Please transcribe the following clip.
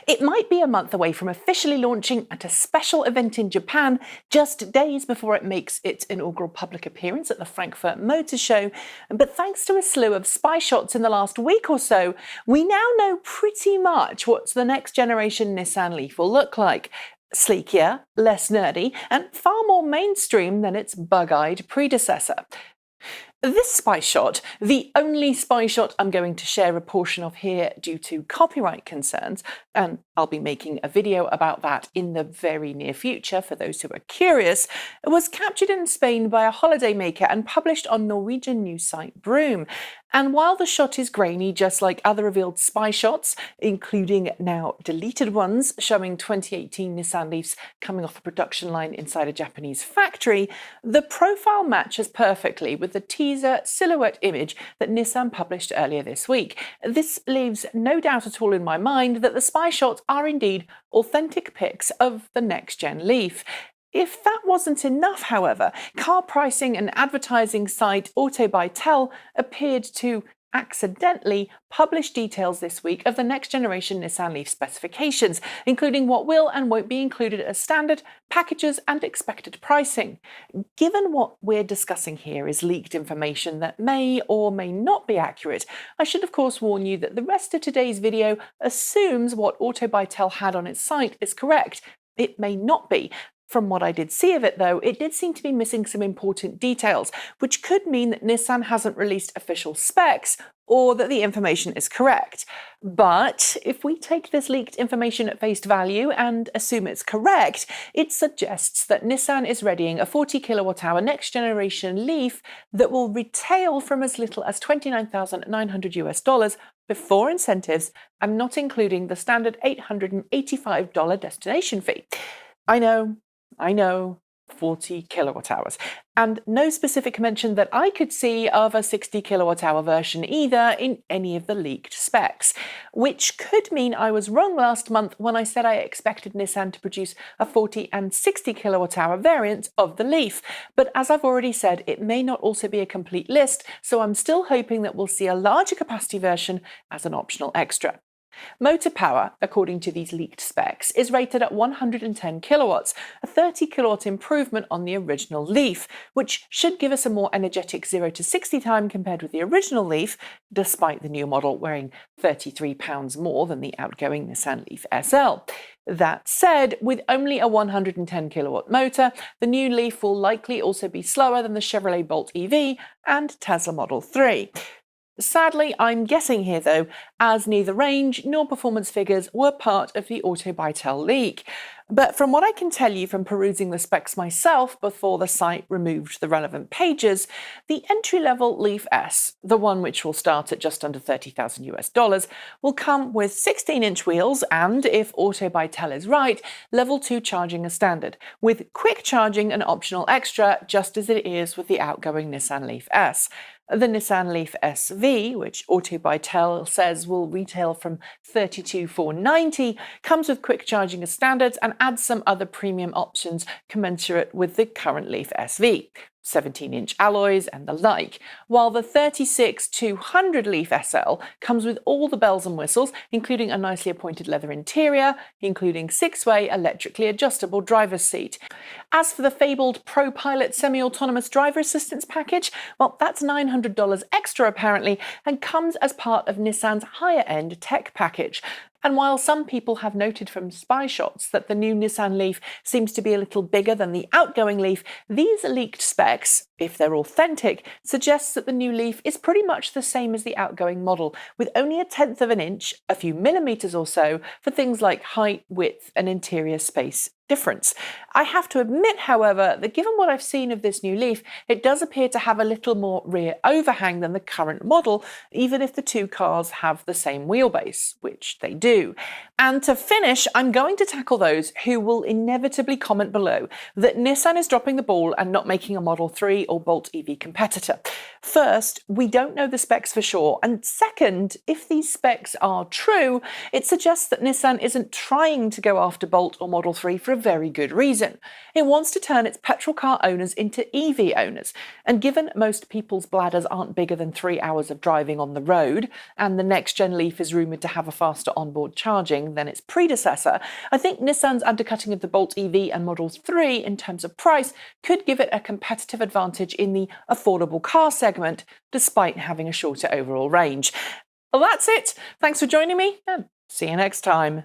It might be a month away from officially launching at a special event in Japan, just days before it makes its inaugural public appearance at the Frankfurt Motor Show. But thanks to a slew of spy shots in the last week or so, we now know pretty much what the next generation Nissan Leaf will look like. Sleeker, less nerdy, and far more mainstream than its bug-eyed predecessor. This spy shot, the only spy shot I'm going to share a portion of here due to copyright concerns, and I'll be making a video about that in the very near future for those who are curious, was captured in Spain by a holidaymaker and published on Norwegian news site Broom. And while the shot is grainy, just like other revealed spy shots, including now deleted ones showing 2018 Nissan Leafs coming off the production line inside a Japanese factory, the profile matches perfectly with the teaser silhouette image that Nissan published earlier this week. This leaves no doubt at all in my mind that the spy shots are indeed authentic pics of the next-gen Leaf. If that wasn't enough, however, car pricing and advertising site AutoBuyTell appeared to accidentally publish details this week of the next generation Nissan Leaf specifications, including what will and won't be included as standard, packages and expected pricing. Given what we're discussing here is leaked information that may or may not be accurate, I should of course warn you that the rest of today's video assumes what AutoBuyTell had on its site is correct. It may not be. From what I did see of it, though, it did seem to be missing some important details, which could mean that Nissan hasn't released official specs or that the information is correct. But if we take this leaked information at face value and assume it's correct, it suggests that Nissan is readying a 40 kilowatt-hour next-generation Leaf that will retail from as little as $29,900 before incentives and not including the standard $885 destination fee. I know, 40 kilowatt hours. And no specific mention that I could see of a 60 kilowatt hour version either in any of the leaked specs, which could mean I was wrong last month when I said I expected Nissan to produce a 40 and 60 kilowatt hour variant of the Leaf. But as I've already said, it may not also be a complete list, so I'm still hoping that we'll see a larger capacity version as an optional extra. Motor power, according to these leaked specs, is rated at 110 kilowatts, a 30 kilowatt improvement on the original Leaf, which should give us a more energetic 0 to 60 time compared with the original Leaf, despite the new model weighing 33 pounds more than the outgoing Nissan Leaf SL. That said, with only a 110 kilowatt motor, the new Leaf will likely also be slower than the Chevrolet Bolt EV and Tesla Model 3. Sadly, I'm guessing here though, as neither range nor performance figures were part of the AutoBuyTell leak. But from what I can tell you from perusing the specs myself before the site removed the relevant pages, the entry-level Leaf S, the one which will start at just under $30,000, will come with 16-inch wheels and, if AutoBuyTell is right, level 2 charging as standard, with quick charging an optional extra, just as it is with the outgoing Nissan Leaf S. The Nissan Leaf SV, which AutoBuyTell says will retail from $32,490, comes with quick charging as standard and adds some other premium options commensurate with the current Leaf SV. 17-inch alloys and the like, while the 36-200 Leaf SL comes with all the bells and whistles, including a nicely appointed leather interior, including 6-way electrically adjustable driver's seat. As for the fabled ProPilot semi-autonomous driver assistance package, well, that's $900 extra apparently, and comes as part of Nissan's higher-end tech package. And while some people have noted from spy shots that the new Nissan Leaf seems to be a little bigger than the outgoing Leaf, these leaked specs, if they're authentic, suggests that the new Leaf is pretty much the same as the outgoing model, with only a tenth of an inch, a few millimeters or so, for things like height, width and interior space difference. I have to admit, however, that given what I've seen of this new Leaf, it does appear to have a little more rear overhang than the current model, even if the two cars have the same wheelbase, which they do. And to finish, I'm going to tackle those who will inevitably comment below that Nissan is dropping the ball and not making a Model 3 or Bolt EV competitor. First, we don't know the specs for sure, and second, if these specs are true, it suggests that Nissan isn't trying to go after Bolt or Model 3 for a very good reason. It wants to turn its petrol car owners into EV owners, and given most people's bladders aren't bigger than 3 hours of driving on the road, and the next-gen Leaf is rumoured to have a faster onboard charging than its predecessor, I think Nissan's undercutting of the Bolt EV and Model 3 in terms of price could give it a competitive advantage in the affordable car segment, despite having a shorter overall range. Well, that's it. Thanks for joining me, and see you next time.